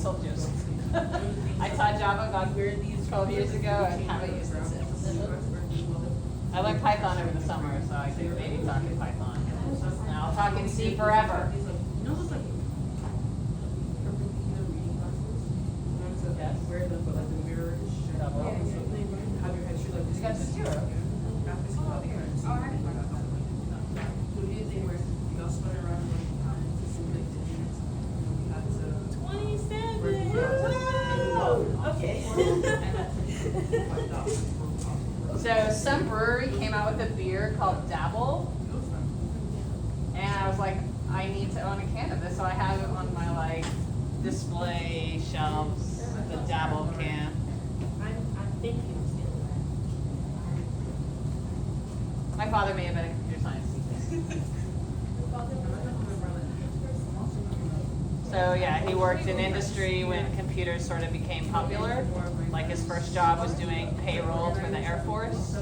told Joseph. I taught Java, got weird these 12 years ago, and haven't used it since. I learned Python over the summer, so I could maybe talk in Python. Now I'll talk in C forever. Yes. Where the mirror is Double. have your head shoot like this. You got to 0. So some brewery came out with a beer called Dabble, and I was like, I need to own a can of this, so I have it on my like display shelves, the Dabble can. I'm thinking of stealing My father may have been a computer science teacher. So yeah, he worked in industry when computers sort of became popular. Like his first job was doing payroll for the Air Force,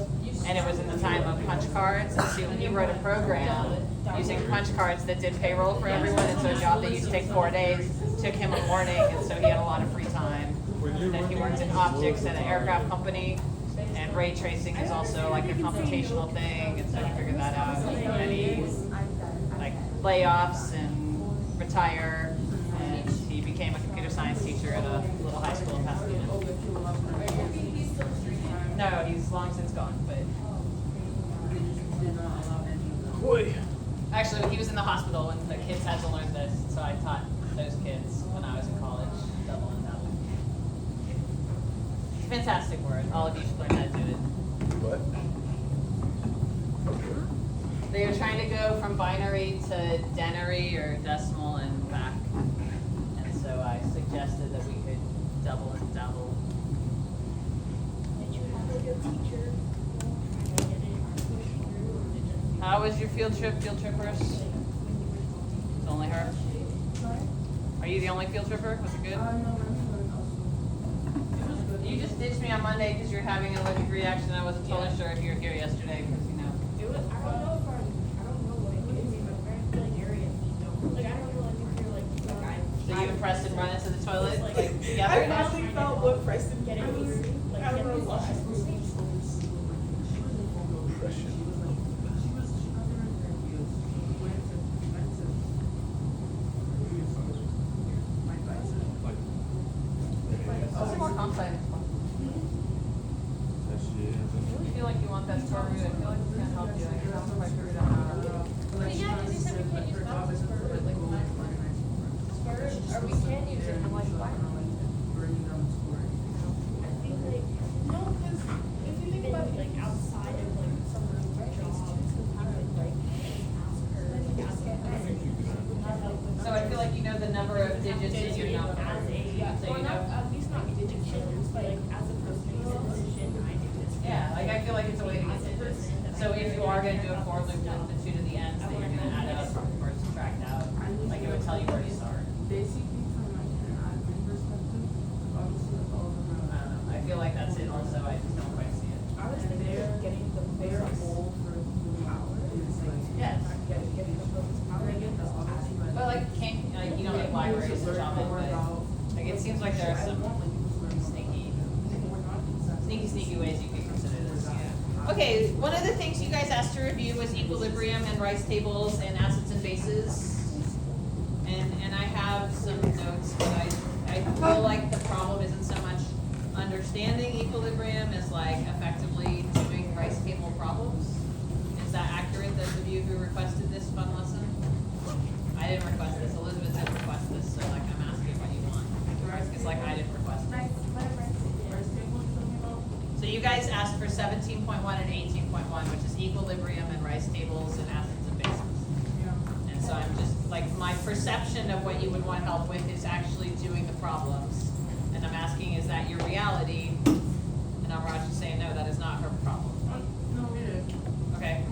and it was in the time of punch cards. And so he wrote a program using punch cards that did payroll for everyone. And so a job that used to take 4 days took him a morning, and so he had a lot of free time. And then he worked in optics at an aircraft company, and ray tracing is also like a computational thing, and so he figured that out. And he like layoffs and retire. And he became a computer science teacher at a little high school in Pasadena. No, he's long since gone, but actually he was in the hospital when the kids had to learn this, so I taught those kids when I was in college, double and double. It's a fantastic word. All of you should learn how to do it. What? They were trying to go from binary to denary or decimal and back. And so I suggested that we could double and double. Did you have a good teacher? Trying to get it pushed through, or did it How was your field trippers? It's only her? Are you the only field tripper? Was it good? You just ditched me on Monday because you're having an allergic reaction. I wasn't totally sure if you were here yesterday because, you know. do it? I don't know if I don't know what it is, but very feeling area. Like I don't know, like if you're like So you and Preston run into the toilet Like, like, together? I finally felt what Preston getting was. these, like I getting was these like, What's more comp-sci? I really feel like you want that square root. I feel like it's gonna help you. I can also quite figure it out. But yeah, because you said we can't use math as for like or we can use it in like why? I think like no, because if you think about it, like outside of like someone's jobs, I would like ask her. So I feel like you know the number of digits in your number. As a, So or you not, know. at least not digits, but like as a person who's in a position, I do this. Yeah, like I feel like it's a way to get digits. So if you are gonna do a for loop with the 2 to the ends, that you're gonna add up or subtract out, like it would tell you where you start. Basically, from like an admin perspective, obviously all of them I don't know. I feel like that's it also. I just don't quite see it. I was thinking of getting the their basics. goal for power is like Yes. Getting the focus power again. that's obviously like But like can't like you don't have libraries to shop in, but like it seems like there are some sneaky ways you could consider this. Yeah. Okay, one of the things you guys asked to review was equilibrium and rice tables and acids and bases. And I have some notes, but I feel like the problem isn't so much understanding equilibrium as like effectively doing rice table problems. Is that accurate, those of you who requested this fun lesson? I didn't request this, Elizabeth didn't request this, so like I'm asking what you want. It's like I didn't request it. So you guys asked for 17.1 and 18.1, which is equilibrium and rice tables and acids and bases. And so I'm just, like, my perception of what you would want help with is actually doing the problems. And I'm asking, is that your reality? And Amraj is saying, no, that is not her problem. no, it is. Okay.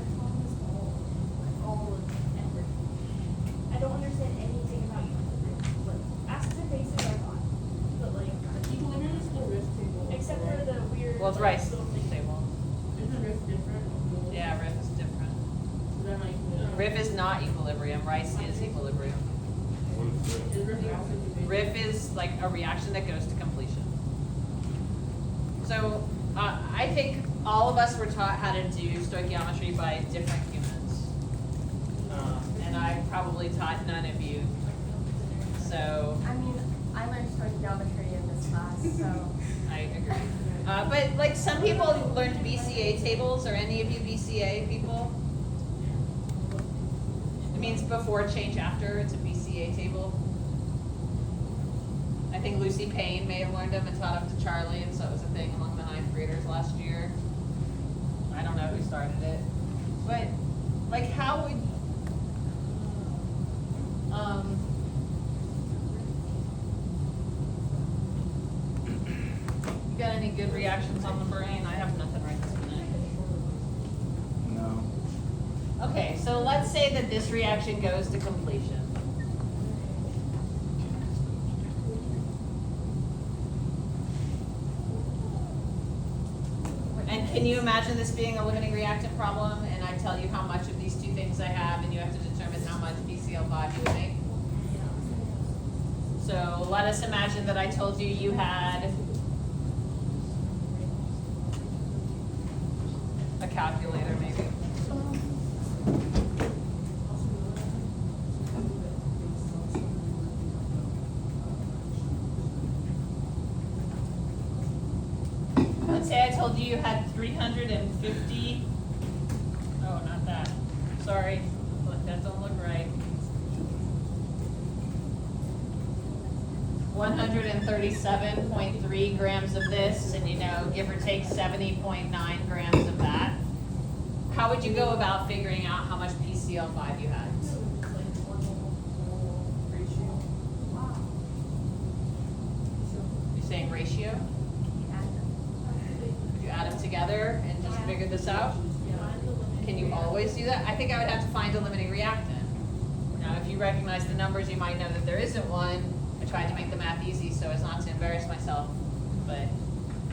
I don't understand anything about acids and bases are fine, but like Equilibrium is the risk table. except for the weird. Well, it's rice little thing. table. Is the risk different? Yeah, riff is different. So then like Riff is not equilibrium, rice is equilibrium. is risk also Riff RIF is like a reaction that goes to completion. So I think all of us were taught how to do stoichiometry by different humans. And I probably taught none of you. So I mean, I learned stoichiometry in this class, so. I agree. But like some people learned BCA tables. Are any of you BCA people? It means before, change, after. It's a BCA table. I think Lucy Payne may have learned them and taught them to Charlie, and so it was a thing among the ninth graders last year. I don't know who started it. But like how would you got any good reactions on the brain? I have nothing right this minute. No. Okay, so let's say that this reaction goes to completion. And can you imagine this being a limiting reactant problem, and I tell you how much of these two things I have, and you have to determine how much PCl5 you would make? So let us imagine that I told you you had a calculator maybe. Let's say I told you you had 350, oh, not that, sorry, look, that don't look right. 137.3 grams of this, and you know, give or take 70.9 grams of that. How would you go about figuring out how much PCl5 you had? You're saying ratio? You add them together and just figure this out? Can you always do that? I think I would have to find a limiting reactant. Now, if you recognize the numbers, you might know that there isn't one. I tried to make the math easy so as not to embarrass myself. But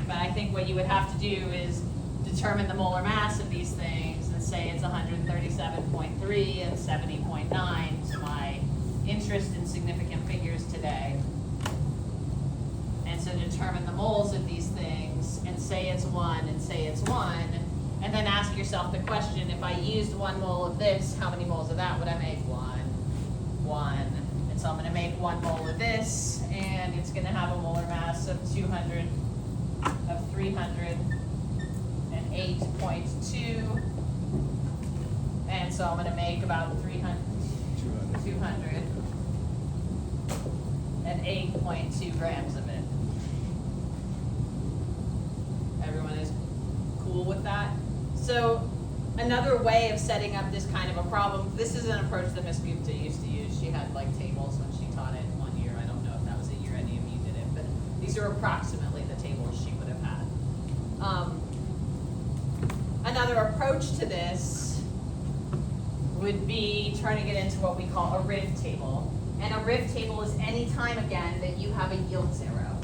I think what you would have to do is determine the molar mass of these things and say it's 137.3 and 70.9 to my interest in significant figures today. And so determine the moles of these things and say it's 1 and say it's 1. And then ask yourself the question, if I used 1 mole of this, how many moles of that would I make? 1. And so I'm going to make 1 mole of this, and it's going to have a molar mass of 308.2. And so I'm going to make about 208.2 grams of it. Everyone is cool with that? So another way of setting up this kind of a problem, this is an approach that Miss Gupta used to use. She had like tables when she taught it one year. I don't know if that was a year any of you did it, but these are approximately the tables she would have had. Another approach to this would be turning it into what we call a RIF table. And a RIF table is any time, again, that you have a yield zero.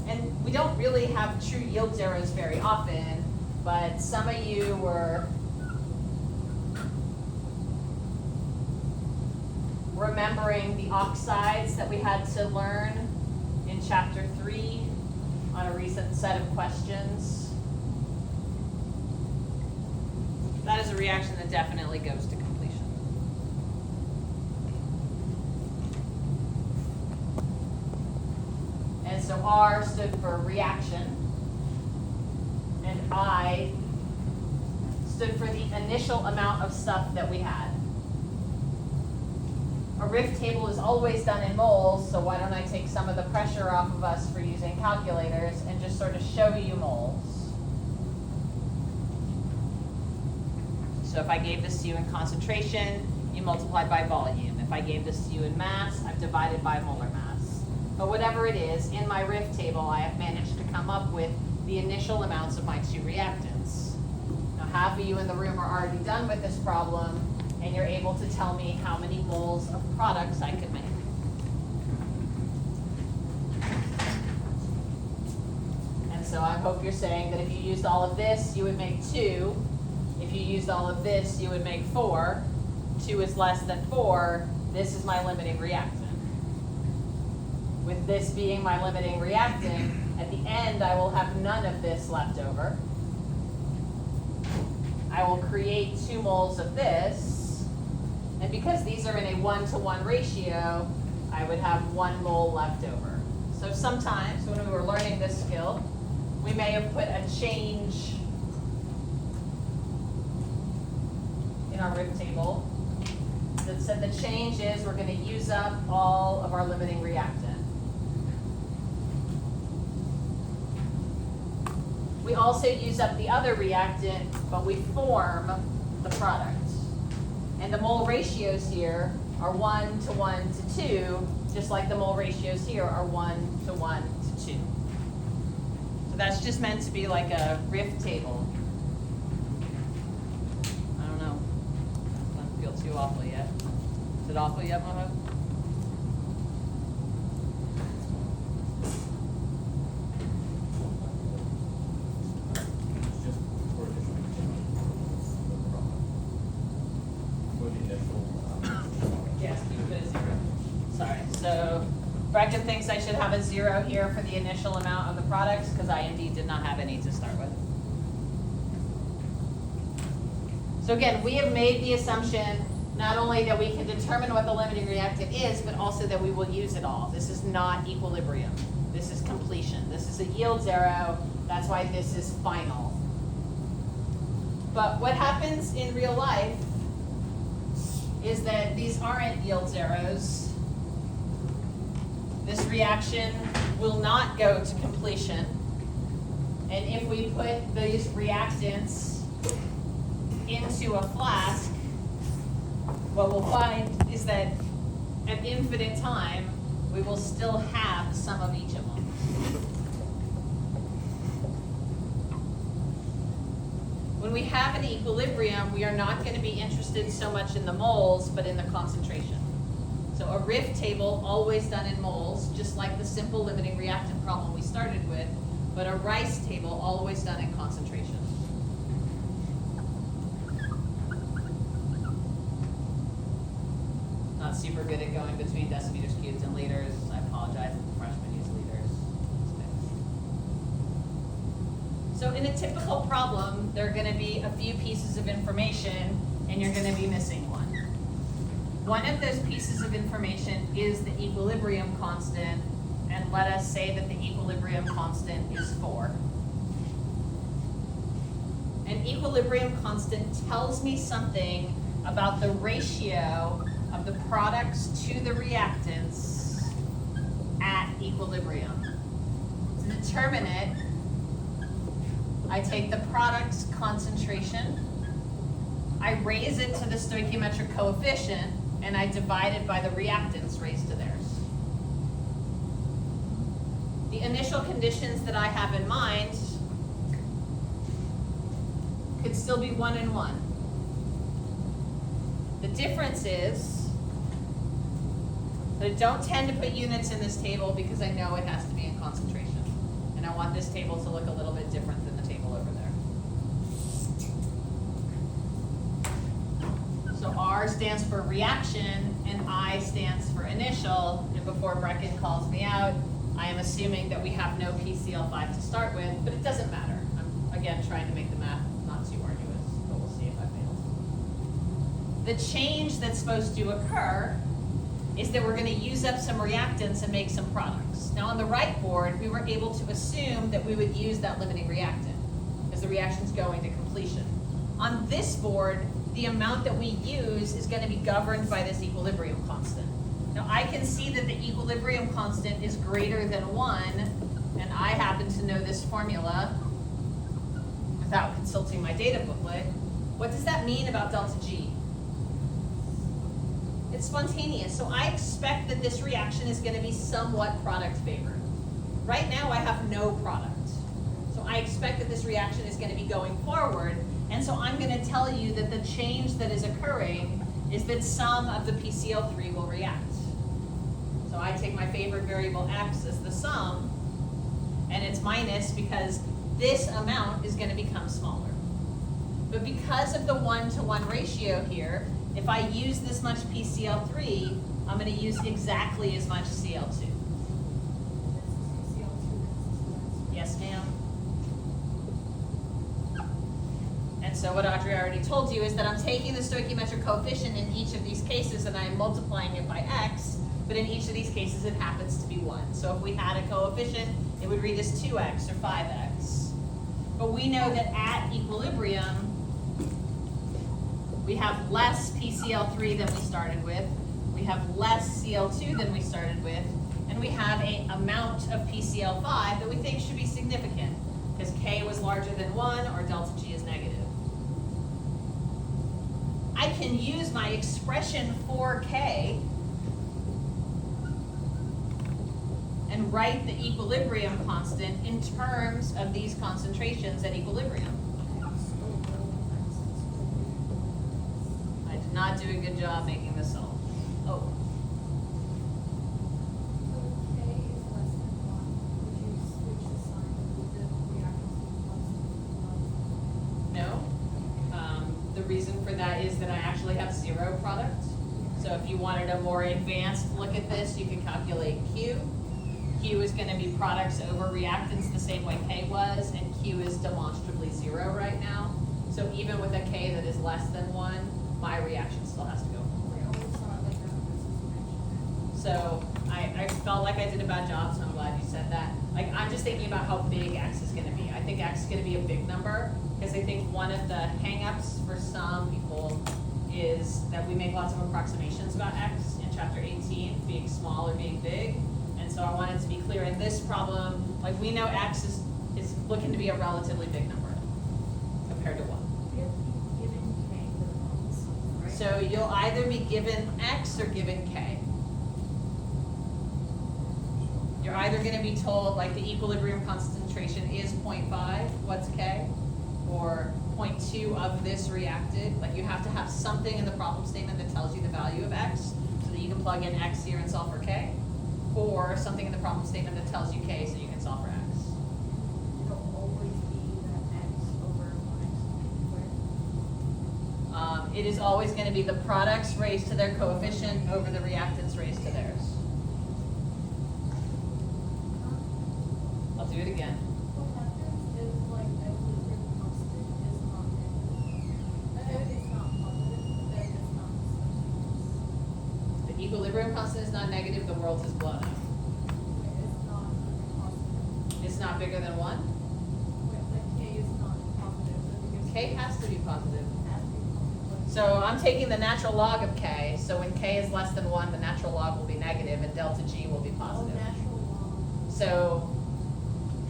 And we don't really have true yield zeros very often, but some of you were remembering the oxides that we had to learn in chapter 3 on a recent set of questions. That is a reaction that definitely goes to completion. And so R stood for reaction, and I stood for the initial amount of stuff that we had. A RIF table is always done in moles, so why don't I take some of the pressure off of us for using calculators and just sort of show you moles. So if I gave this to you in concentration, you multiplied by volume. If I gave this to you in mass, I've divided by molar mass. But whatever it is, in my RIF table, I have managed to come up with the initial amounts of my two reactants. Now, half of you in the room are already done with this problem, and you're able to tell me how many moles of products I could make. And so I hope you're saying that if you used all of this, you would make 2. If you used all of this, you would make 4. 2 is less than 4. This is my limiting reactant. with this being my limiting reactant, at the end I will have none of this left over. I will create 2 moles of this, and because these are in a 1-to-1 ratio, I would have 1 mole left over. So sometimes when we were learning this skill, we may have put a change in our RIP table that said the change is we're going to use up all of our limiting reactant. We also use up the other reactant, but we form the product. And the mole ratios here are 1 to 1 to 2, just like the mole ratios here are 1 to 1 to 2. So that's just meant to be like a RIF table. I don't know. Doesn't feel too awful yet. Is it awful yet, Moho? It's just for initial for the initial. Yes, keep it at 0. Sorry, so Brecken thinks I should have a 0 here for the initial amount of the products because I indeed did not have any to start with. So again, we have made the assumption not only that we can determine what the limiting reactant is, but also that we will use it all. This is not equilibrium. This is completion. This is a yield 0. That's why this is final. But what happens in real life is that these aren't yield zeros. This reaction will not go to completion. And if we put these reactants into a flask, what we'll find is that at infinite time, we will still have some of each of them. When we have an equilibrium, we are not going to be interested so much in the moles, but in the concentration. So a RIF table, always done in moles, just like the simple limiting reactant problem we started with, but a RICE table, always done in concentration. Not super good at going between decimeters cubed and liters. I apologize if the freshmen use liters. So in a typical problem, there are going to be a few pieces of information, and you're going to be missing one. One of those pieces of information is the equilibrium constant, and let us say that the equilibrium constant is 4. An equilibrium constant tells me something about the ratio of the products to the reactants at equilibrium. To determine it, I take the product's concentration, I raise it to the stoichiometric coefficient, and I divide it by the reactants raised to theirs. The initial conditions that I have in mind could still be 1 and 1. The difference is that I don't tend to put units in this table because I know it has to be in concentration. And I want this table to look a little bit different than the table over there. So R stands for reaction and I stands for initial. And before Brecken calls me out, I am assuming that we have no PCl5 to start with, but it doesn't matter. I'm, again, trying to make the math not too arduous, but we'll see if I fail. The change that's supposed to occur is that we're going to use up some reactants and make some products. Now on the right board, we were able to assume that we would use that limiting reactant because the reaction's going to completion. On this board, the amount that we use is going to be governed by this equilibrium constant. Now I can see that the equilibrium constant is greater than 1, and I happen to know this formula without consulting my data booklet. What does that mean about delta G? It's spontaneous, so I expect that this reaction is going to be somewhat product favored. Right now I have no product, so I expect that this reaction is going to be going forward, and so I'm going to tell you that the change that is occurring is that some of the PCl3 will react. So I take my favorite variable x as the sum, and it's minus because this amount is going to become smaller. But because of the 1-to-1 ratio here, if I use this much PCl3, I'm going to use exactly as much Cl2. Yes, ma'am. And so what Audrey already told you is that I'm taking the stoichiometric coefficient in each of these cases and I'm multiplying it by x, but in each of these cases it happens to be 1. So if we had a coefficient, it would read as 2x or 5x. But we know that at equilibrium, we have less PCl3 than we started with, we have less Cl2 than we started with, and we have an amount of PCl5 that we think should be significant, because K was larger than 1 or delta G is negative. I can use my expression for K and write the equilibrium constant in terms of these concentrations at equilibrium. I did not do a good job making this solve. Oh, So K is less than 1, would you switch the sign of the reactants to plus? no. The reason for that is that I actually have 0 product. So if you wanted a more advanced look at this, you could calculate Q. Q is going to be products over reactants the same way K was, and Q is demonstrably 0 right now. So even with a K that is less than 1, my reaction still has to go. I always saw it like that when So I felt like I did a bad job, so I'm glad you said that. Like, I'm just thinking about how big X is going to be. I think X is going to be a big number, because I think one of the hang-ups for some people is that we make lots of approximations about X in chapter 18, being small or being big. And so I wanted to be clear in this problem, like, we know X is looking to be a relatively big number compared to 1. You have to be given K for the problems, right? So you'll either be given X or given K. You're either going to be told, like, the equilibrium concentration is 0.5, what's K? Or 0.2 of this reacted. Like, you have to have something in the problem statement that tells you the value of X, so that you can plug in X here and solve for K. Or something in the problem statement that tells you K, so you can solve for X. It'll always be that X over 1x squared. It is always going to be the products raised to their coefficient over the reactants raised to theirs. I'll do it again. What happens if like the equilibrium constant is not negative? If it's not positive, then it's not The equilibrium constant is not negative, the world has blown up. it's not positive. It's not bigger than 1. Wait, like K is not positive, so because K has to be positive. it has to be positive. So I'm taking the natural log of K, so when K is less than 1, the natural log will be negative and delta G will be Oh, positive. natural log. So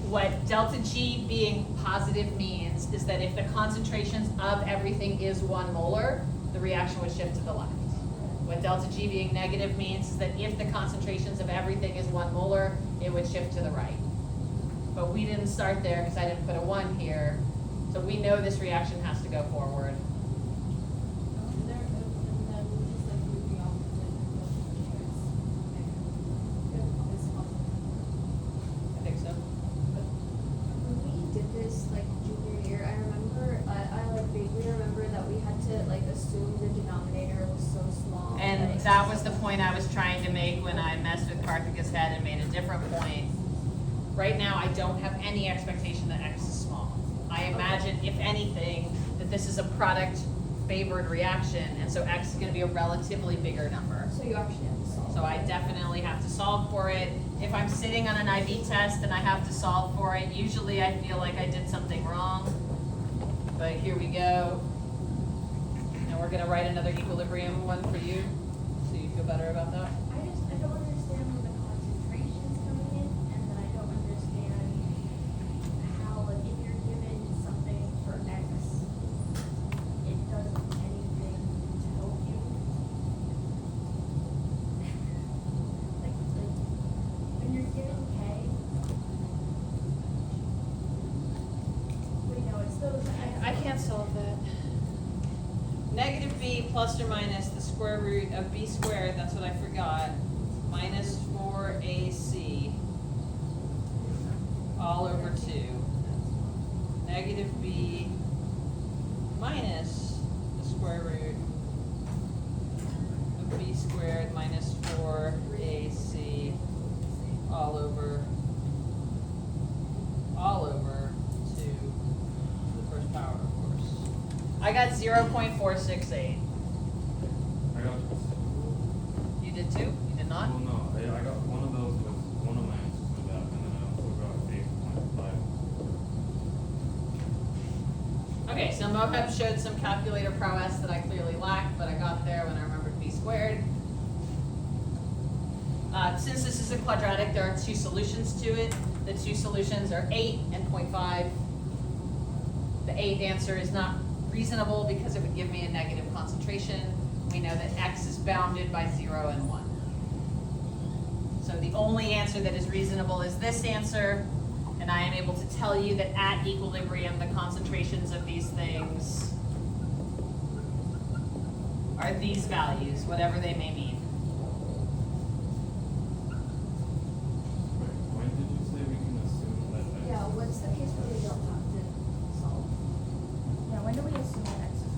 what delta G being positive means is that if the concentrations of everything is 1 molar, the reaction would shift to the left. What delta G being negative means is that if the concentrations of everything is 1 molar, it would shift to the right. But we didn't start there because I didn't put a 1 here. So we know this reaction has to go forward. And then we'll just like do the opposite and go to the choice. If it's positive. I think so. When we did this like junior year, I remember, I like vaguely remember that we had to like assume the denominator was so small. And that was the point I was trying to make when I messed with Karthika's head and made a different point. Right now, I don't have any expectation that X is small. I imagine, if anything, that this is a product favored reaction, and so X is gonna be a relatively bigger number. So you actually have to solve. So I definitely have to solve for it. If I'm sitting on an IB test and I have to solve for it, usually I feel like I did something wrong. But here we go. And we're gonna write another equilibrium one for you, so you feel better about that. I don't understand where the concentration's coming in, and then I don't understand how, like, if you're given something for X, it does anything to help you. Like, when you're given K, wait, no, it's those X. I can't solve that. Negative b plus or minus the square root of b squared, that's what I forgot, minus 4ac all over 2. Negative b minus the square root of b squared minus 4ac all I got 0.468. I got, You did too? You did not? well, no, I got one of those with one of my answers with that, and then I also got 8.5. Okay, so Moheb showed some calculator prowess that I clearly lacked, but I got there when I remembered b squared. Since this is a quadratic, there are two solutions to it. The two solutions are 8 and 0.5. The 8 answer is not reasonable because it would give me a negative concentration. We know that x is bounded by 0 and 1. So the only answer that is reasonable is this answer, and I am able to tell you that at equilibrium, the concentrations of these things are these values, whatever they may mean. Wait, when did you say we can assume that X? Yeah, what's the case where we don't have to solve? Yeah, when do we assume that X is?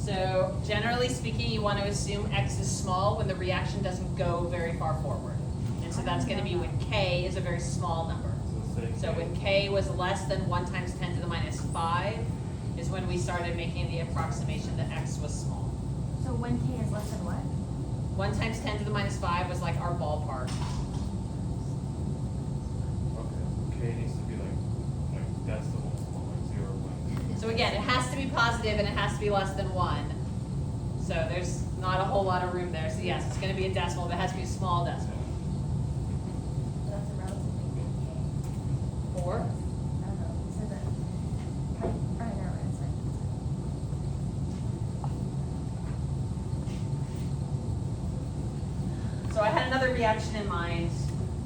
So generally speaking, you want to assume x is small when the reaction doesn't go very far forward. And so that's going to be when k is a very small number. So when k was less than 1 times 10 to the minus 5 is when we started making the approximation that x was small. So when K is less than what? 1 times 10 to the minus 5 was like our ballpark. Okay, K needs to be like decimals, not like 0. So again, it has to be positive and it has to be less than 1. So there's not a whole lot of room there. So yes, it's going to be a decimal, but it has to be a small decimal. That's a relatively big K. 4. I don't know, it says that. I know, it's like. So I had another reaction in mind.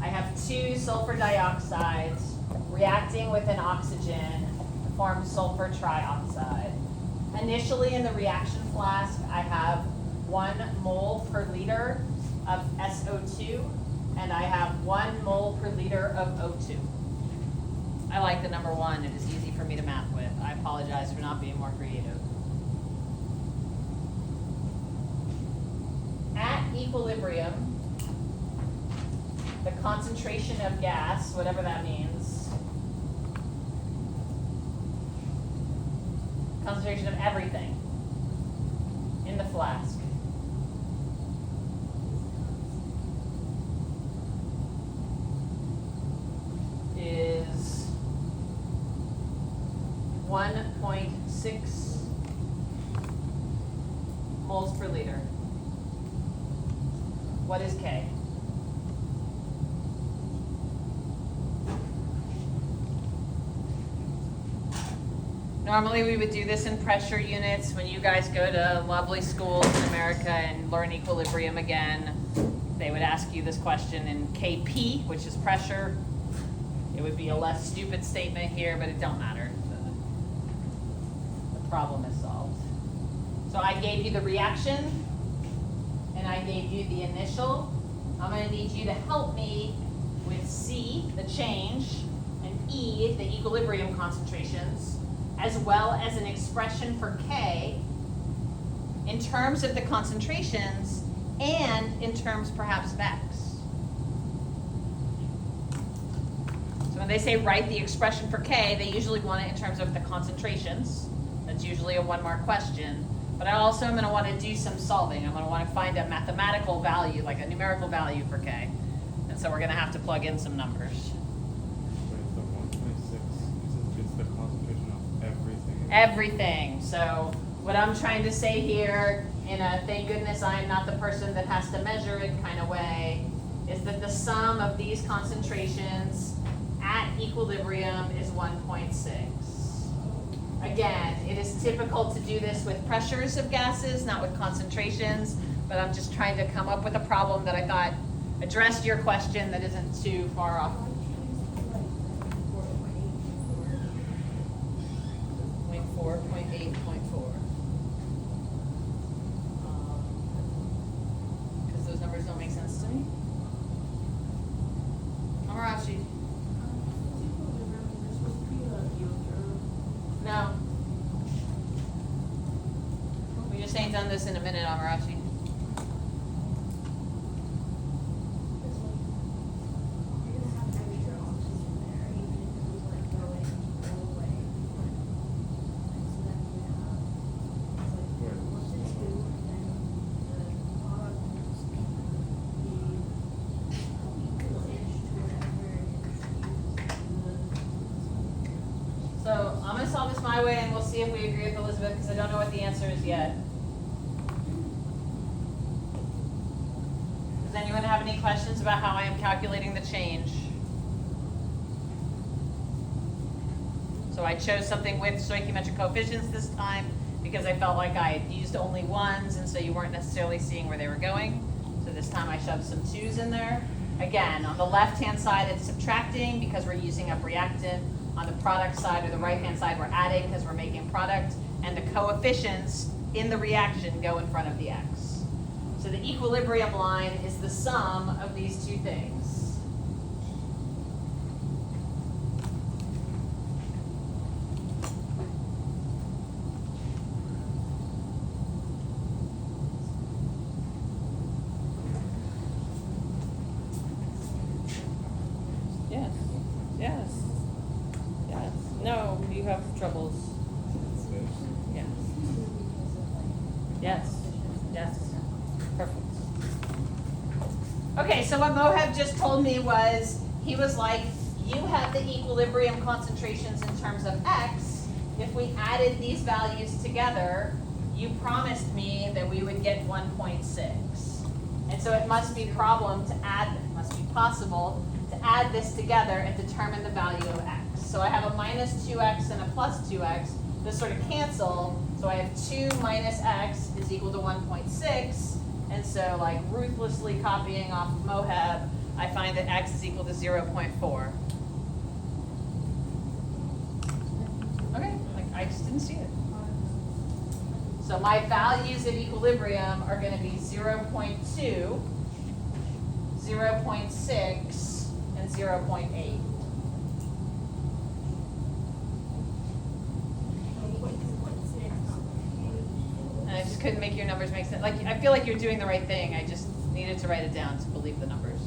I have 2 sulfur dioxides reacting with an oxygen to form sulfur trioxide. Initially in the reaction flask, I have 1 mole per liter of SO2, and I have 1 mole per liter of O2. I like the number 1. It is easy for me to math with. I apologize for not being more creative. At equilibrium, the concentration of gas, whatever that means, concentration of everything in the flask is 1.6 moles per liter. What is K? Normally we would do this in pressure units when you guys go to lovely schools in America and learn equilibrium again. They would ask you this question in KP, which is pressure. It would be a less stupid statement here, but it don't matter. The problem is solved. So I gave you the reaction, and I gave you the initial. I'm going to need you to help me with C, the change, and E, the equilibrium concentrations, as well as an expression for K in terms of the concentrations and in terms perhaps of X. So when they say write the expression for K, they usually want it in terms of the concentrations. That's usually a 1-mark question. But I also am going to want to do some solving. I'm going to want to find a mathematical value, like a numerical value for K. And so we're going to have to plug in some numbers. Wait, so 1.6, it's the concentration of everything. Everything. So what I'm trying to say here, in a thank goodness I am not the person that has to measure it kind of way, is that the sum of these concentrations at equilibrium is 1.6. Again, it is typical to do this with pressures of gases, not with concentrations, but I'm just trying to come up with a problem that I thought addressed your question that isn't too far off. 0.4, 0.8, 0.4. Because those numbers don't make sense to me. Amarashi. No. We just ain't done this in a minute, Amarashi. You're gonna have extra oxygen there, even if it was like going away. So then you have my way and we'll see if we agree with Elizabeth, because I don't know what the answer is yet. Does anyone have any questions about how I am calculating the change? So I chose something with stoichiometric coefficients this time because I felt like I had used only ones, and so you weren't necessarily seeing where they were going. So this time I shoved some 2's in there. Again, on the left-hand side, it's subtracting because we're using up reactant. On the product side or the right-hand side, we're adding because we're making product. And the coefficients in the reaction go in front of the x. So the equilibrium line is the sum of these two things. Yes, yes, yes. No, you have troubles. Yeah. Yes, yes. Perfect. Okay, so what Moheb just told me was, he was like, you have the equilibrium concentrations in terms of x. If we added these values together, you promised me that we would get 1.6. And so it must be possible to add this together and determine the value of x. So I have a minus 2x and a plus 2x. This sort of cancel. So I have 2 minus x is equal to 1.6. And so, like, ruthlessly copying off of Moheb, I find that x is equal to 0.4. Okay, like, I just didn't see it. So my values at equilibrium are going to be 0.2, 0.6, and 0.8. And I just couldn't make your numbers make sense. Like, I feel like you're doing the right thing. I just needed to write it down to believe the numbers.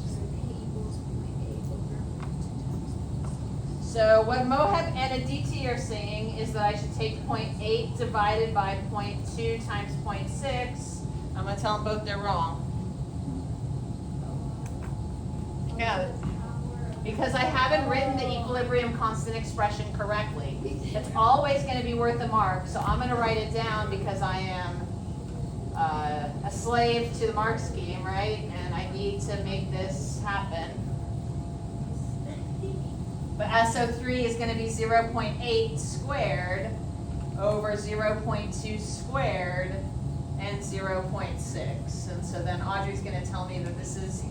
So what Moheb and Aditi are saying is that I should take 0.8 divided by 0.2 times 0.6. I'm going to tell them both they're wrong. Yeah, because I haven't written the equilibrium constant expression correctly. It's always going to be worth a mark, so I'm going to write it down because I am a slave to the mark scheme, right? And I need to make this happen. But SO3 is going to be 0.8 squared over 0.2 squared and 0.6. And so then Audrey's going to tell me that this is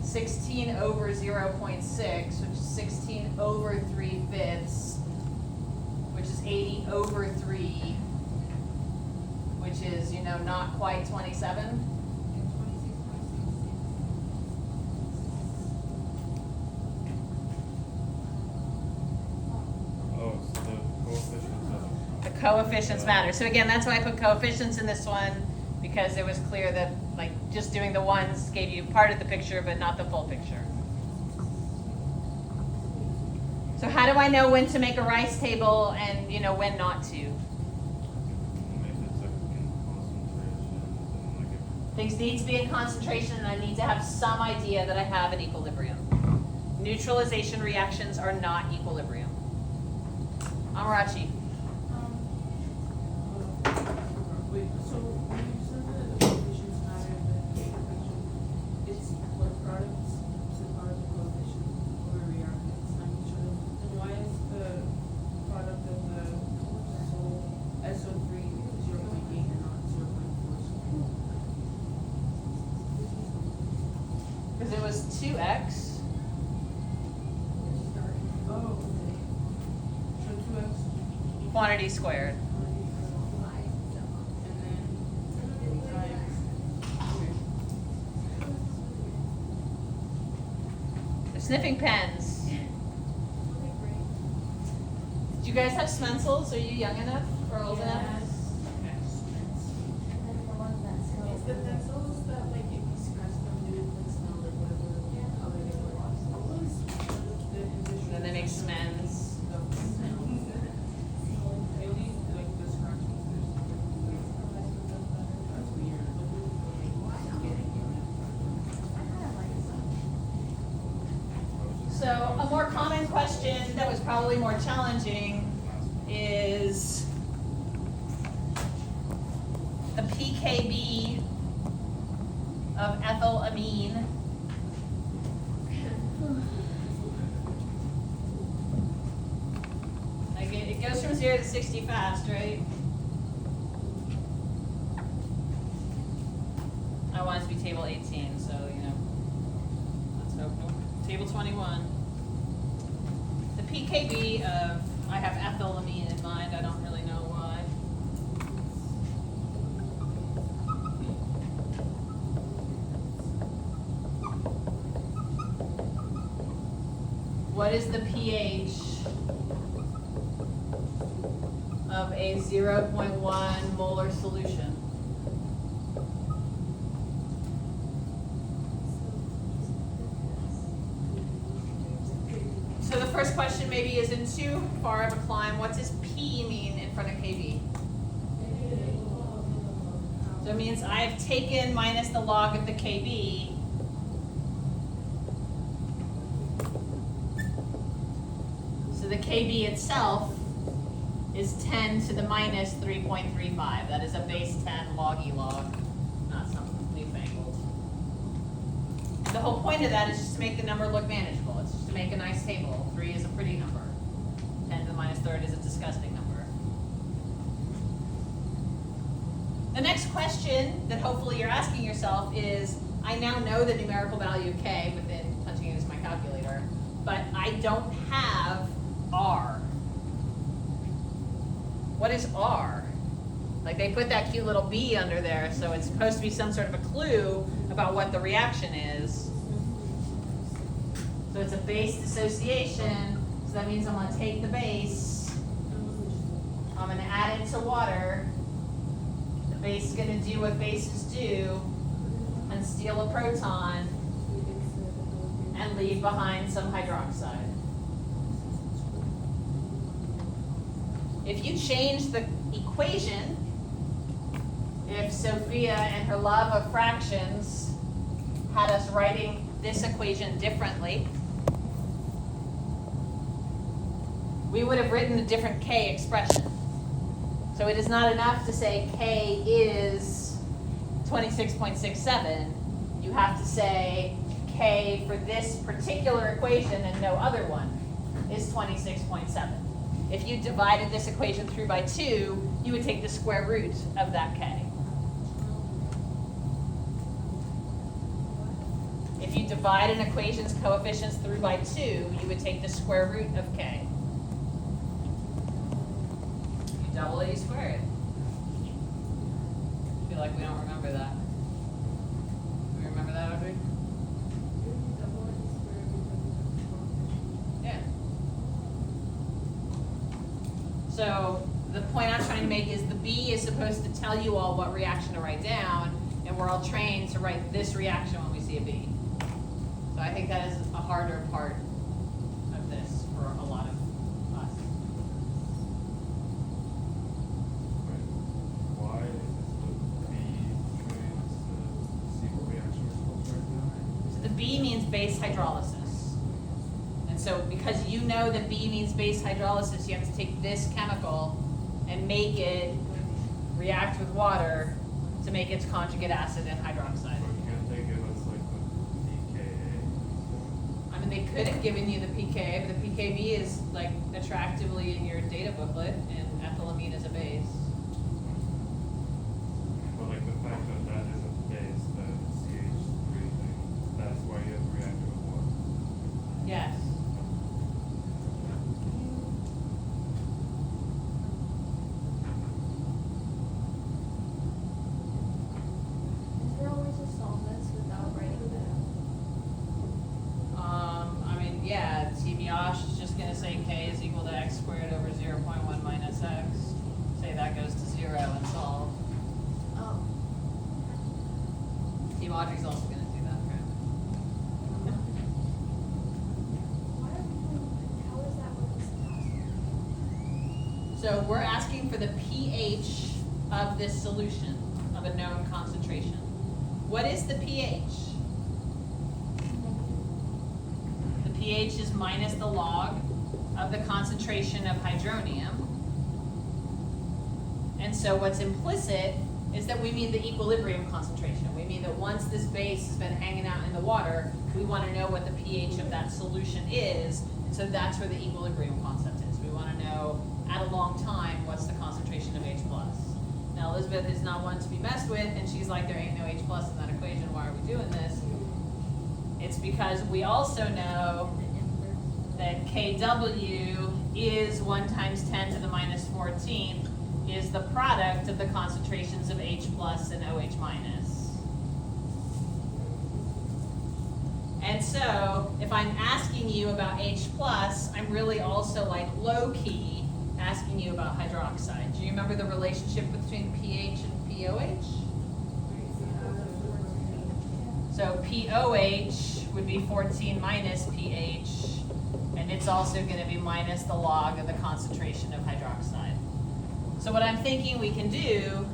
16 over 0.6, which is 16 over 3/5, which is 80 over 3, which is, you know, not quite 27. Oh, so the coefficients of. The coefficients matter. So again, that's why I put coefficients in this one, because it was clear that, like, just doing the ones gave you part of the picture, but not the full picture. So how do I know when to make a rice table and, you know, when not to? Maybe it's like in concentration and like if. Things need to be in concentration, and I need to have some idea that I have an equilibrium. Neutralization reactions are not equilibrium. Amarachi. Wait, so when you said that the coefficients matter in the equation, it's what products, so products of coefficients or reactants on each other. Then why is the product of the SO3 0.8 and not 0.4? Because it was 2x. Oh, so 2x Quantity squared. and then times. Okay. They're sniffing pens. Did you guys have Smensels? Are you young enough or old enough? It's the pencils that, like, if you scratch them, do it like smell like whatever color they were. Then they make Smens. Really, like the scratch ones, that's weird. So a more common question that was probably more challenging is, the pKb of ethylamine like it goes from 0 to 60 fast, right? I want it to be table 18, so you know, let's hope. Nope. Table 21. The pKb of, I have ethylamine in mind, I don't really know why. What is the pH of a 0.1 molar solution? So the first question maybe isn't too far of a climb. What does P mean in front of KB? So it means I've taken minus the log of the KB. So the KB itself is 10 to the minus 3.35. That is a base 10 log E log, not something newfangled. The whole point of that is just to make the number look manageable. It's just to make a nice table. 3 is a pretty number. 10 to the minus third is a disgusting number. The next question that hopefully you're asking yourself is, I now know the numerical value of K within punching it into my calculator, but I don't have R. What is R? Like they put that cute little B under there, so it's supposed to be some sort of a clue about what the reaction is. So it's a base dissociation, so that means I'm going to take the base, I'm going to add it to water, the base is going to do what bases do, and steal a proton, and leave behind some hydroxide. If you change the equation, if Sophia and her love of fractions had us writing this equation differently, we would have written a different K expression. So it is not enough to say K is 26.67. You have to say K for this particular equation and no other one is 26.7. If you divided this equation through by 2, you would take the square root of that K. If you divide an equation's coefficients through by 2, you would take the square root of K. You double it, you square it. I feel like we don't remember that. Do we remember that, Audrey? Yeah. So the point I'm trying to make is the B is supposed to tell you all what reaction to write down, and we're all trained to write this reaction when we see a B. So I think that is a harder part of this for a lot of us. Why is the B trying to see what reaction we're supposed to write down? So the B means base hydrolysis. And so because you know that B means base hydrolysis, you have to take this chemical and make it react with water to make its conjugate acid and hydroxide. But can't they give us like the pKa? I mean, they could have given you the pKa, but the pKb is like attractively in your data booklet, and ethylamine is a base. But like the fact that that is a base, that CH3 thing, that's why you have to react with water. Yes. Is there always a solve this without writing that out? I mean, yeah, Tibiosh is just gonna say K is equal to X squared over 0.1 minus X. Say that goes to 0 and solve. Oh. Team Audrey's also gonna do that, right? Why are we doing, how is that with this? So we're asking for the pH of this solution of a known concentration. What is the pH? The pH is minus the log of the concentration of hydronium. And so what's implicit is that we mean the equilibrium concentration. We mean that once this base has been hanging out in the water, we want to know what the pH of that solution is, and so that's where the equilibrium concept is. We want to know at a long time what's the concentration of H+. Now Elizabeth is not one to be messed with, and she's like, there ain't no H+ in that equation, why are we doing this? It's because we also know that Kw is 1 times 10 to the minus 14th is the product of the concentrations of H+ and OH-. And so, if I'm asking you about H+, I'm really also like low-key asking you about hydroxide. Do you remember the relationship between pH and pOH? So pOH would be 14 minus pH, and it's also going to be minus the log of the concentration of hydroxide. So what I'm thinking we can do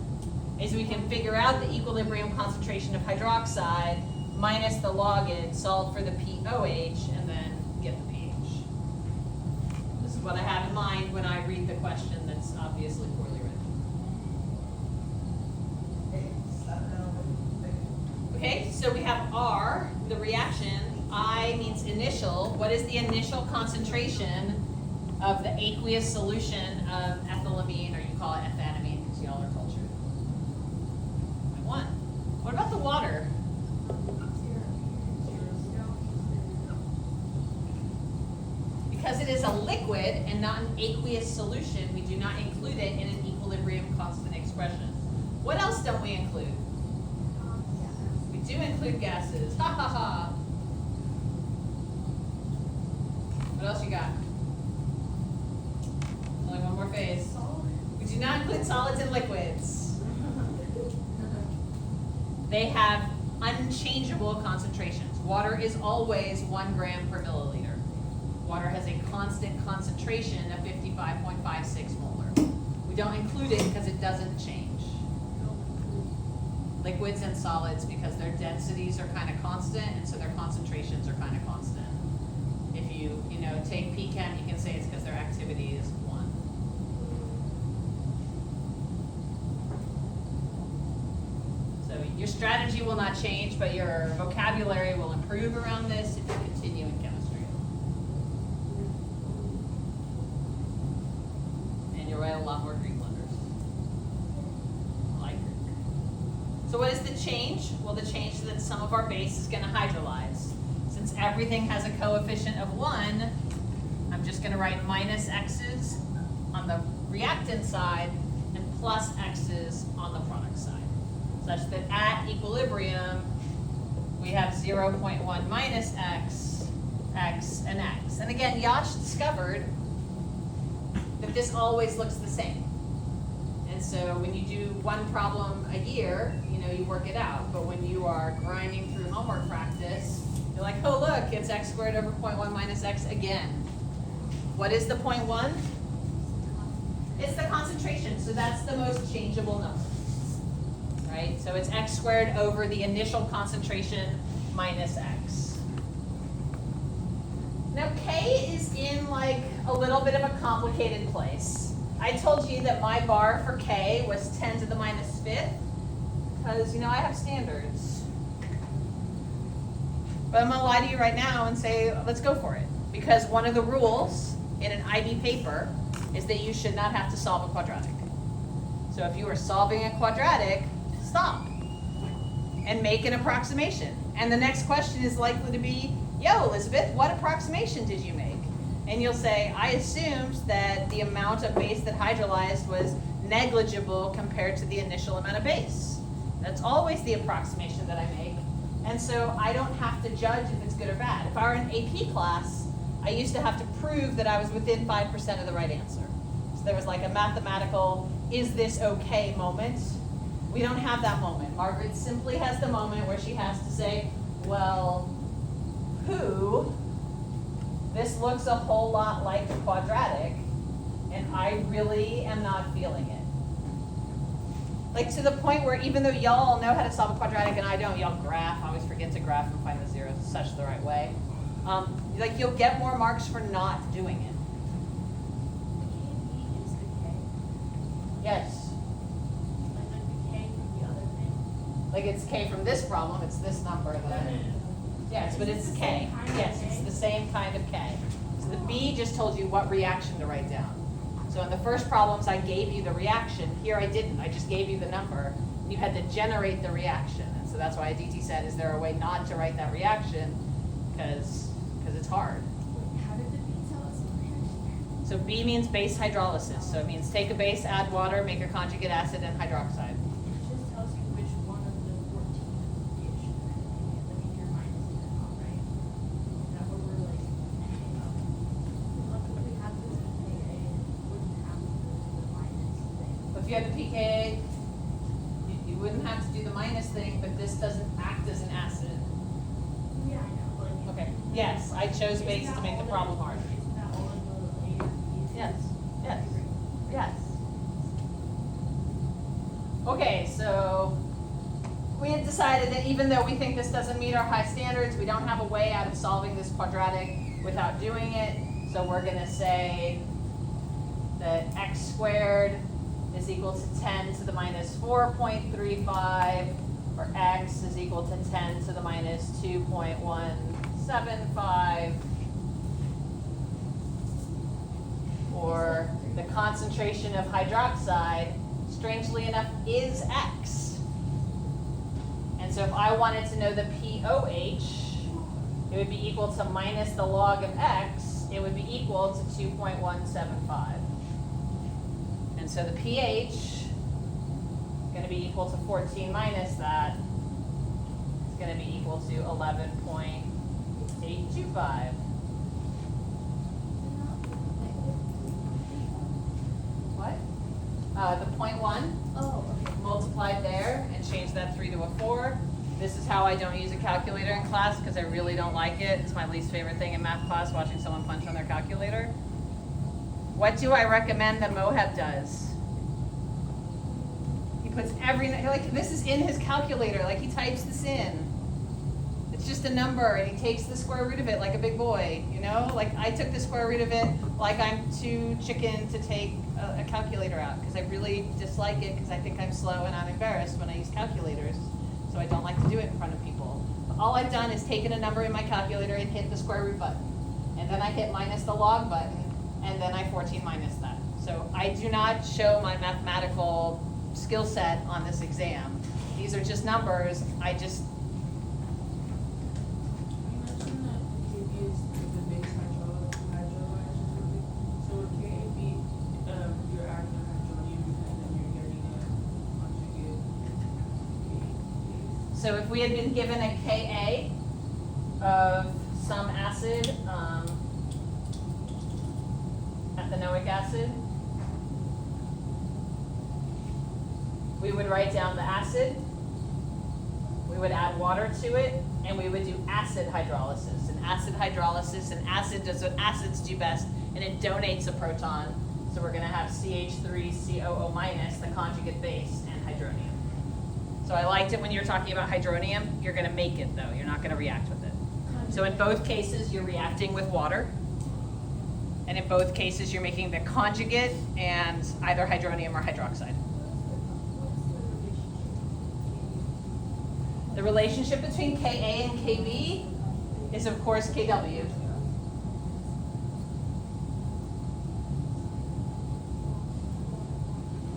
is we can figure out the equilibrium concentration of hydroxide minus the logid, solve for the pOH, and then get the pH. This is what I have in mind when I read the question that's obviously poorly written. Okay, so we have R, the reaction. I means initial. What is the initial concentration of the aqueous solution of ethylamine, or you call it ethanamine because y'all are cultured? 1. What about the water? Because it is a liquid and not an aqueous solution, we do not include it in an equilibrium constant expression. What else don't we include? We do include gases. Ha ha ha. What else you got? Only one more phase. We do not include solids and liquids. They have unchangeable concentrations. Water is always 1 gram per milliliter. Water has a constant concentration of 55.56 molar. We don't include it because it doesn't change. Liquids and solids, because their densities are kind of constant, and so their concentrations are kind of constant. If you take pChem, you can say it's because their activity is 1. So your strategy will not change, but your vocabulary will improve around this if you continue in chemistry. And you'll write a lot more Greek letters. I like Greek. So what is the change? Well, the change is that some of our base is going to hydrolyze. Since everything has a coefficient of 1, I'm just going to write minus x's on the reactant side and plus x's on the product side, such that at equilibrium, we have 0.1 minus x, x, and x. And again, Yash discovered that this always looks the same. And so when you do one problem a year, you work it out. But when you are grinding through homework practice, you're like, oh look, it's x squared over 0.1 minus x again. What is the 0.1? It's the concentration, so that's the most changeable number. Right? So it's x squared over the initial concentration minus x. Now K is in like a little bit of a complicated place. I told you that my bar for K was 10 to the minus 5th, because I have standards. But I'm gonna lie to you right now and say, let's go for it. Because one of the rules in an IB paper is that you should not have to solve a quadratic. So if you are solving a quadratic, stop and make an approximation. And the next question is likely to be, yo, Elizabeth, what approximation did you make? And you'll say, I assumed that the amount of base that hydrolyzed was negligible compared to the initial amount of base. That's always the approximation that I make. And so I don't have to judge if it's good or bad. If I were in AP class, I used to have to prove that I was within 5% of the right answer. So there was like a mathematical, is this okay moment? We don't have that moment. Margaret simply has the moment where she has to say, well, this looks a whole lot like a quadratic, and I really am not feeling it. Like to the point where even though y'all know how to solve a quadratic and I don't, y'all graph. I always forget to graph and find the zeros such the right way. Like you'll get more marks for not doing it. The KP is the K. Yes. Like the K from Like it's K from this problem, it's this number that, yes, but it's K. Yes, it's the same kind of K. So the B just told you what reaction to write down. So in the first problems, I gave you the reaction. Here I didn't, I just gave you the number. You had to generate the reaction. And so that's why DT said, is there a way not to write that reaction? Because it's hard. How did the B tell us what reaction? So B means base hydrolysis. So it means take a base, add water, make a conjugate acid and hydroxide. It just tells you which one of the 14-ish, like if you're minus it or not, right? Is that what we're like, ending up? Like if we had this PKA, it wouldn't have to do the minus thing. If you had the pKa, you wouldn't have to do the minus thing, but this doesn't act as an acid. Yeah, I know, but. Okay, yes, I chose base to make the problem hard. Isn't that all of the A and B's? Yes, yes, yes. Okay, so we had decided that even though we think this doesn't meet our high standards, we don't have a way out of solving this quadratic without doing it. So we're gonna say that x squared is equal to 10 to the minus 4.35, or x is equal to 10 to the minus 2.175, or the concentration of hydroxide, strangely enough, is x. And so if I wanted to know the pOH, it would be equal to minus the log of x, it would be equal to 2.175. And so the pH is going to be equal to 14 minus that. It's going to be equal to 11.825. What? The 0.1 Oh, okay. multiplied there and change that 3 to a 4. This is how I don't use a calculator in class because I really don't like it. It's my least favorite thing in math class, watching someone punch on their calculator. What do I recommend that Moheb does? He puts like this is in his calculator, like he types this in. It's just a number and he takes the square root of it like a big boy, you know? Like I took the square root of it like I'm too chicken to take a calculator out because I really dislike it because I think I'm slow and I'm embarrassed when I use calculators. So I don't like to do it in front of people. But all I've done is taken a number in my calculator and hit the square root button. And then I hit minus the log button, and then I 14 minus that. So I do not show my mathematical skill set on this exam. These are just numbers. You mentioned that KB is the base hydrolysis. So with KB, you're adding a hydronium and then you're getting a conjugate base. So if we had been given a Ka of some acid, ethanoic acid, we would write down the acid, we would add water to it, and we would do acid hydrolysis. And acid hydrolysis, and acid does what acids do best, and it donates a proton. So we're gonna have CH3COO minus, the conjugate base, and hydronium. So I liked it when you're talking about hydronium, you're gonna make it though, you're not gonna react with it. So in both cases, you're reacting with water. And in both cases, you're making the conjugate and either hydronium or hydroxide. The relationship between Ka and Kb is of course Kw.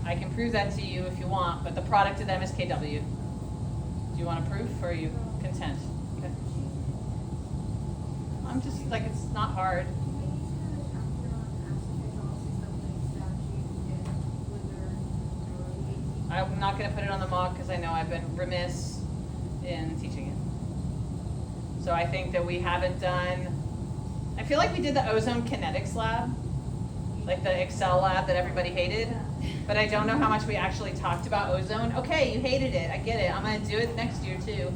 I can prove that to you if you want, but the product of them is Kw. Do you want a proof or are you content? Okay. I'm just like, it's not hard. I'm not going to put it on the mock because I know I've been remiss in teaching it. So I think that we haven't done, I feel like we did the ozone kinetics lab, like the Excel lab that everybody hated, but I don't know how much we actually talked about ozone. Okay, you hated it, I get it. I'm going to do it next year too.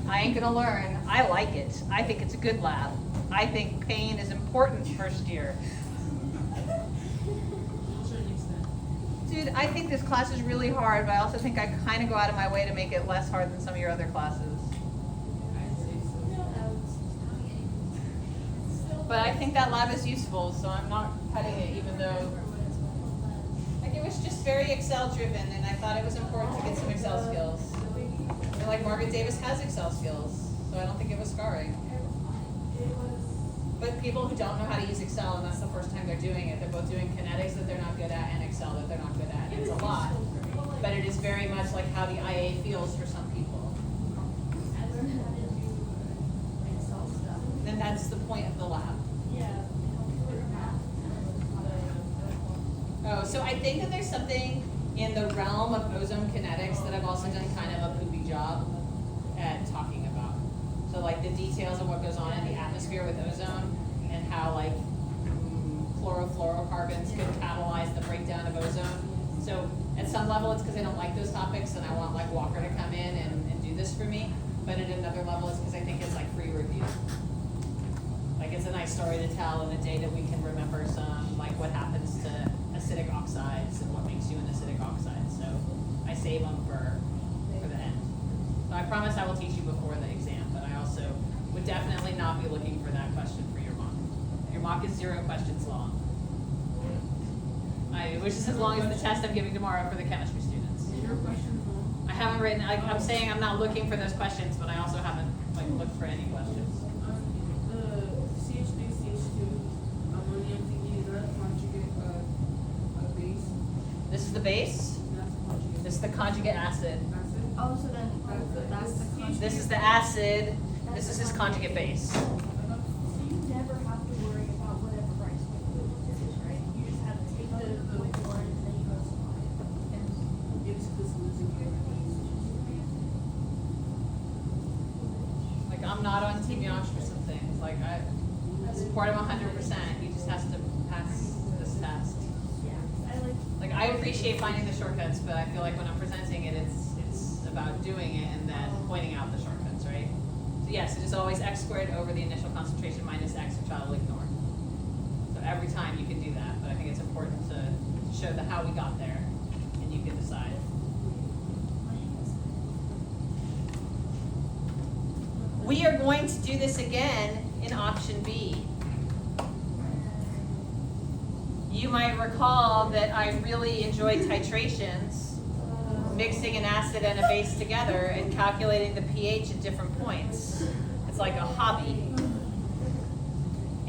I ain't going to learn. I like it. I think it's a good lab. I think pain is important first year. Dude, I think this class is really hard, but I also think I kind of go out of my way to make it less hard than some of your other classes. But I think that lab is useful, so I'm not cutting it, even though like it was just very Excel driven, and I thought it was important to get some Excel skills. And like Margaret Davis has Excel skills, so I don't think it was scarring. It was, But people who don't know how to use Excel, and that's the first time they're doing it, they're both doing kinetics that they're not good at and Excel that they're not good at. It's a lot, but it is very much like how the IA feels for some people. I learned how to do Excel stuff. And that's the point of the lab. Yeah, it helped with math. Oh, so I think that there's something in the realm of ozone kinetics that I've also done kind of a poopy job at talking about. So like the details of what goes on in the atmosphere with ozone and how like chlorofluorocarbons can catalyze the breakdown of ozone. So at some level it's because I don't like those topics and I want like Walker to come in and do this for me. But at another level it's because I think it's like free review. Like it's a nice story to tell in a day that we can remember some, like what happens to acidic oxides and what makes you an acidic oxide. So I save them for the end. So I promise I will teach you before the exam, but I also would definitely not be looking for that question for your mock. Your mock is 0 questions long. Which is as long as the test I'm giving tomorrow for the chemistry students. Your question, I haven't written, I'm saying I'm not looking for those questions, but I also haven't like looked for any questions. the CH3, CH2, ammonium thinking is that a conjugate, a base? This is the base. That's a conjugate. This is the conjugate acid. Acid? Oh, so then, that's the conjugate. This is the acid. This is his conjugate base. So you never have to worry about whatever Bryce equivalent is, right? You just have to take the point one and then you go supply it. It's this losing Like I'm not on TBOsh for some things. Like I support him 100%. He just has to pass this test. Yeah, Like I appreciate finding the shortcuts, but I feel like when I'm presenting it, it's about doing it and then pointing out the shortcuts, right? So yes, it is always x squared over the initial concentration minus x, which I'll ignore. So every time you can do that, but I think it's important to show the how we got there, and you can decide. We are going to do this again in option B. You might recall that I really enjoy titrations, mixing an acid and a base together and calculating the pH at different points. It's like a hobby.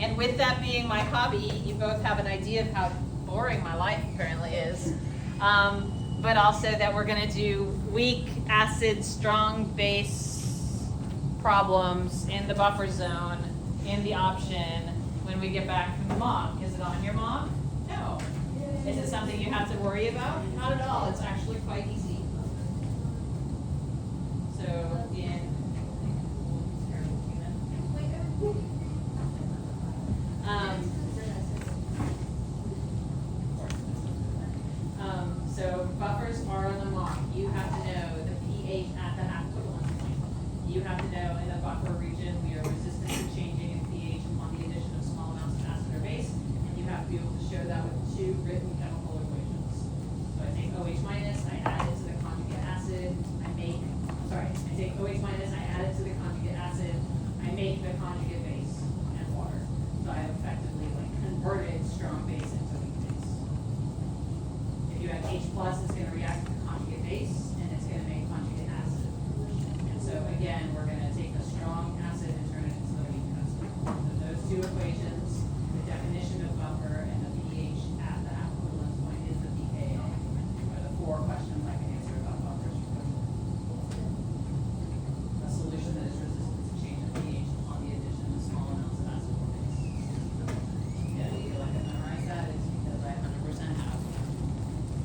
And with that being my hobby, you both have an idea of how boring my life apparently is. But also that we're gonna do weak acid, strong base problems in the buffer zone in the option when we get back from the mock. Is it on your mock? No. Is it something you have to worry about? Not at all. It's actually quite easy. So so buffers are on the mock. You have to know the pH at the half equivalence point. You have to know in the buffer region we are resistant to changing in pH upon the addition of small amounts of acid or base, and you have to be able to show that with 2 written chemical equations. So I take OH minus, I add it to the conjugate acid, I take OH minus, I add it to the conjugate acid, I make the conjugate base and water. So I have effectively like converted strong base into weak base. If you have H plus, it's gonna react to the conjugate base and it's gonna make conjugate acid. And so again, we're gonna take a strong acid and turn it into a weak acid. So those 2 equations, the definition of buffer and the pH at the half equivalence point is the pKa. Are the 4 questions I can answer about buffers. A solution that is resistant to change in pH upon the addition of small amounts of acid or base. Yeah, you feel like I memorized that? It's because I 100% have.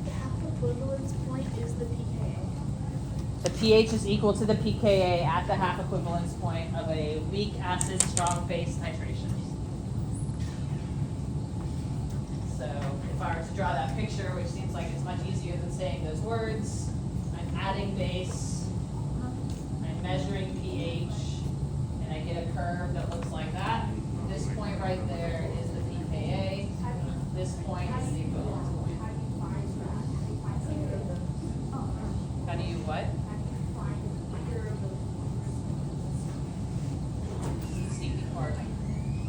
The half equivalence point is the pKa. The pH is equal to the pKa at the half equivalence point of a weak acid, strong base titration. So if I were to draw that picture, which seems like it's much easier than saying those words, I'm adding base, I'm measuring pH, and I get a curve that looks like that. This point right there is the pKa. This point is the equivalence point. How do you what? Steepy part.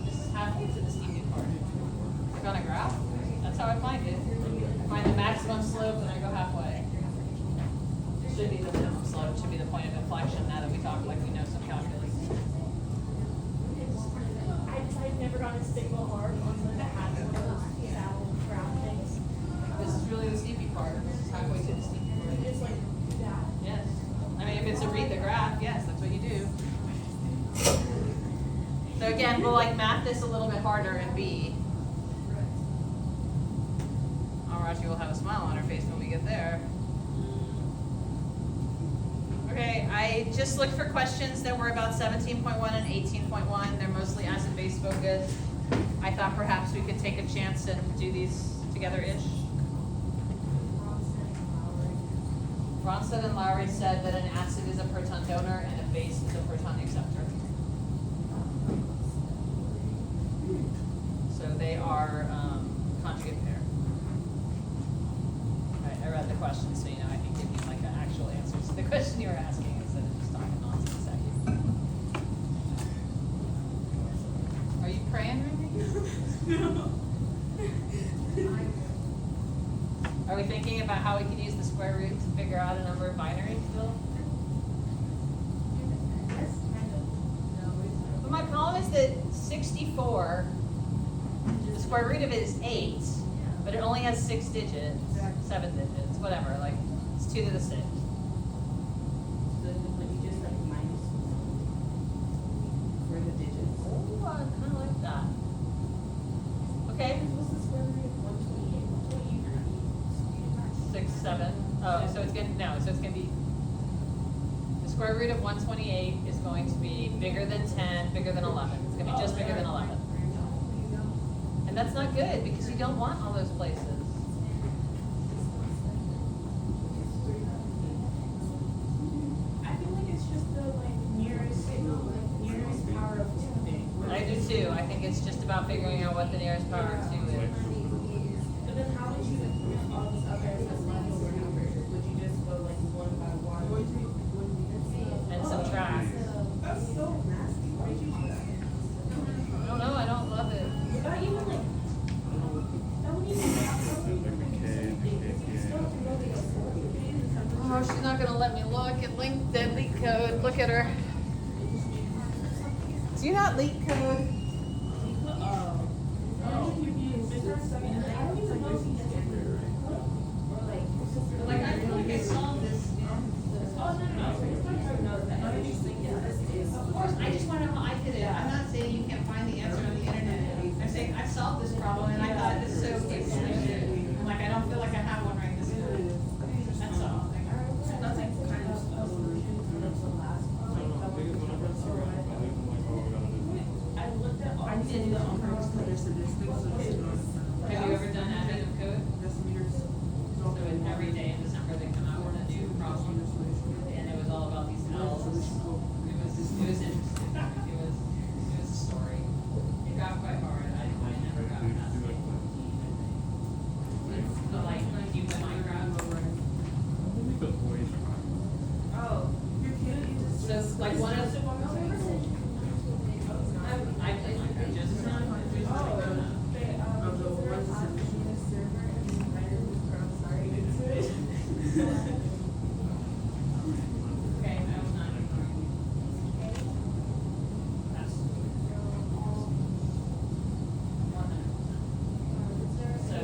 This is halfway to the steepy part. Click on a graph. That's how I find it. I find the maximum slope and I go halfway. Should be the minimum slope should be the point of inflection now that we talk like we know some calculus. I've never gotten a signal hard on the hat of those saddle ground things. This is really the steepy part. This is halfway to the steepy part. It's like that. Yes. I mean, if it's a read the graph, yes, that's what you do. So again, we'll like math this a little bit harder in B. Raji will have a smile on her face when we get there. Okay, I just looked for questions that were about 17.1 and 18.1. They're mostly acid-base focused. I thought perhaps we could take a chance and do these together-ish. Ronstadt and Lowry said that an acid is a proton donor and a base is a proton acceptor. So they are conjugate pair. I read the question, so you know I can give you like an actual answer to the question you were asking instead of just talking nonsense at you. Are you praying right now? Are we thinking about how we can use the square root to figure out a number of binaries still? But my problem is that 64, the square root of it is 8, but it only has 6 digits, 7 digits, whatever, like it's 2 to the 6. So then when you just like minus for the digits. Oh, I kind of like that. Okay, What's the square root of 128? 6, 7. Oh, so it's gonna, no, so it's gonna be, the square root of 128 is going to be bigger than 10, bigger than 11. It's gonna be just bigger than 11. And that's not good because you don't want all those places. I feel like it's just the like nearest power of 2 thing. I do too. I think it's just about figuring out what the nearest power of 2 is. But then how would you improve all this other over numbers? Would you just go like 1 by 1? And subtract. That's so nasty. Why did you do that? I don't know. I don't love it. Not even like, that wouldn't even Oh, she's not gonna let me look at leak code. Look at her. Do you not leak code? Like I feel like I saw this. Of course, I just want to know how I did it. I'm not saying you can't find the answer on the internet. I'm saying I've solved this problem and I thought this is so stupid. I'm like, I don't feel like I have one right this minute. That's all. That's like kind of a solution to the last one. I looked at all. I did the Have you ever done additive code? So every day in December they come out with a new problem, and it was all about these L's. It was interesting. It was a story. It got quite hard. I never got past it. But like you play Minecraft. Oh, your kid is So like one of I play Minecraft just as much. Okay, I was not ignoring you. That's 100%. So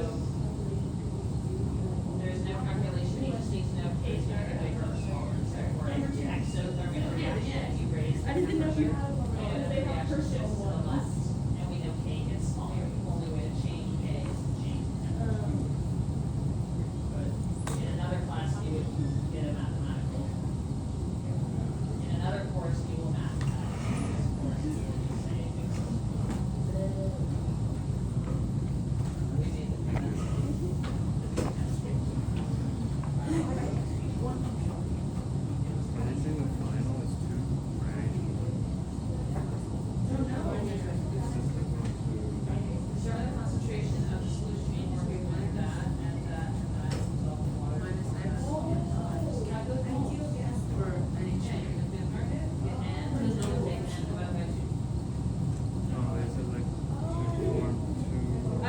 there's no calculation, you just need to know K is going to be bigger or smaller. So for an exothermic reaction, you raise the I didn't know you had one. temperature of the They have reaction to personal the ones. left, and we know K gets smaller. The only way to change K is to change the temperature. But in another class, you would get a mathematical. In another course, you will mathematics. In this course, you would say we need Determine the concentration of the solution in where we want that, and that dissolve in water. Calculate the moles. for any Yeah, you're gonna do market, get N, there's no take N divided by 2.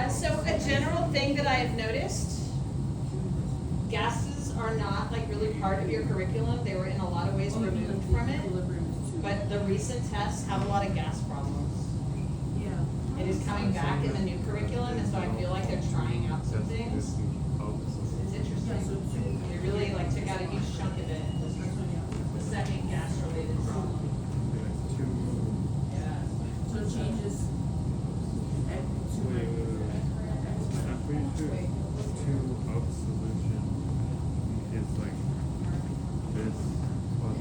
So a general thing that I have noticed, gases are not like really part of your curriculum. They were in a lot of ways removed from it. But the recent tests have a lot of gas problems. Yeah. It is coming back in the new curriculum, and so I feel like they're trying out some things. It's Yeah, so interesting. two. They really like took out a huge chunk of it. The second gas related problem. Yeah. So it changes. I'm pretty sure two of solution is like this plus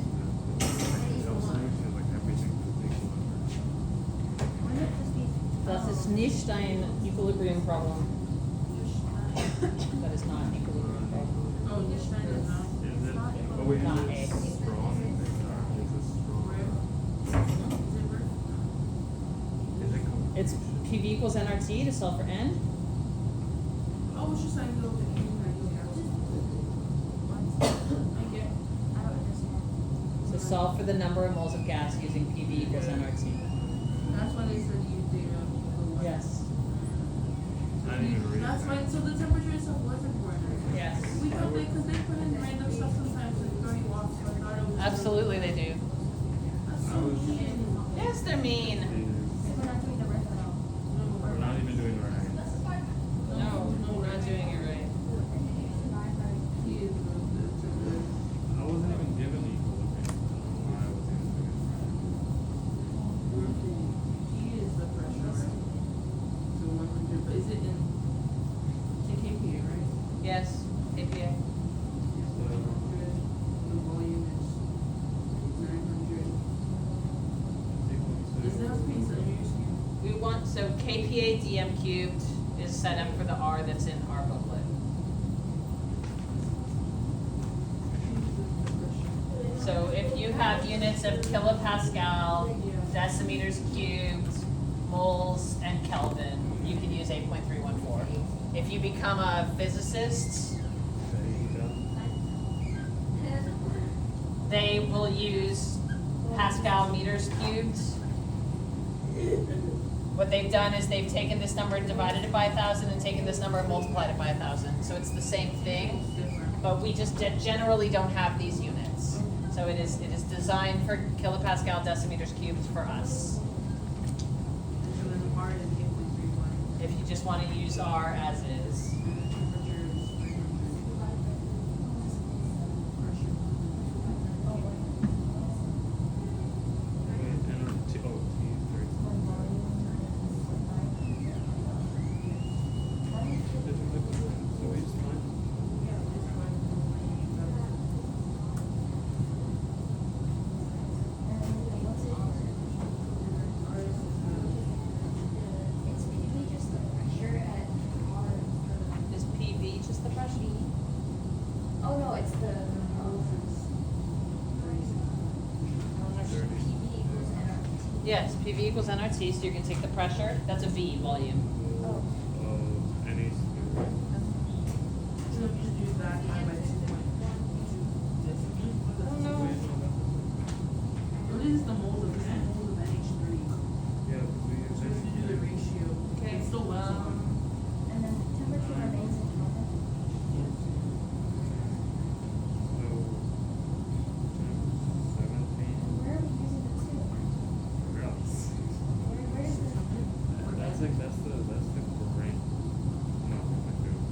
this. Of solution is like everything particular. Das ist nicht ein equilibrium problem. That is not an equilibrium problem. Oh, this time is not. Is it? Oh wait, Not is it A. strong? Is it strong? Is it It's PV equals nRT to solve for n. Oh, it's just like you open it, like you have. I get. I don't understand. So solve for the number of moles of gas using PV equals nRT. That's why they said you data. Yes. not even read That's that. why, so the temperature and stuff was important. Yes. We thought they, cause they put in random stuff sometimes and throw you off, so I thought it was. Absolutely they do. That's so mean. Yes, they're mean. We're not doing the rest of it. We're not even doing right. No, we're not doing it right. He is the. I wasn't even given equilibrium. I was even doing He is the pressure, right? So 100, but is it in KPA, right? Yes, KPA. So 100, the volume is 900. Is that space under your skin? We want, so KPA dm cubed is set up for the R that's in our booklet. So if you have units of kilopascal, decimeters cubed, moles, and Kelvin, you can use 8.314. If you become a physicist, they will use Pascal meters cubed. What they've done is they've taken this number and divided it by 1,000 and taken this number and multiplied it by 1,000. So it's the same thing, but we just generally don't have these units. So it is designed for kilopascal decimeters cubed for us. And so then the R is 8.31. If you just want to use R as is. And the temperature is 300. Pressure. Yeah, it's fine. R is It's maybe just the pressure at R. Is PV just the pressure? Oh, no, it's the, PV equals nRT. Yes, PV equals nRT, so you can take the pressure. That's a V volume. Oh. So if you just use that time by 2.2 decibels. What is the moles of NH3? So if you do the ratio, Okay, it's still one. And then the temperature remains in Kelvin. Where are we using the two? Where is the? That's the brain. No,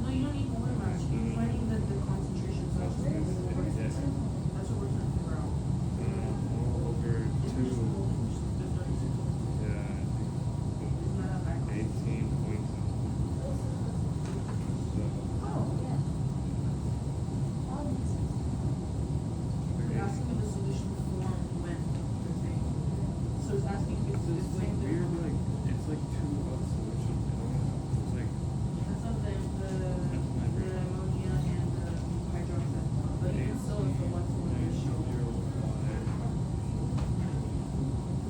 No, you don't need more much. You're finding the concentrations of That's what it is. That's what we're trying to figure out. over two. Just 36. Yeah, It's not a back. 18 points. Oh, yeah. That makes sense. It's asking if the solution formed when, per se. So it's asking if It's it's like like weird, like it's like two of solution. It's like that's not the ammonia and the hydroxide. But even still, it's the 1-to-1 ratio.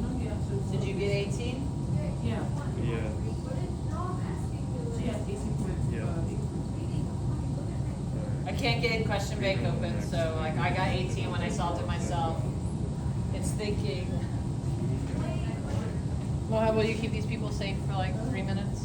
No, yeah, so it's Did you get 18? Yeah. Yeah. So yeah, 18 Yeah. I can't get question bank open, so like I got 18 when I solved it myself. It's thinking. Well, how will you keep these people safe for like 3 minutes?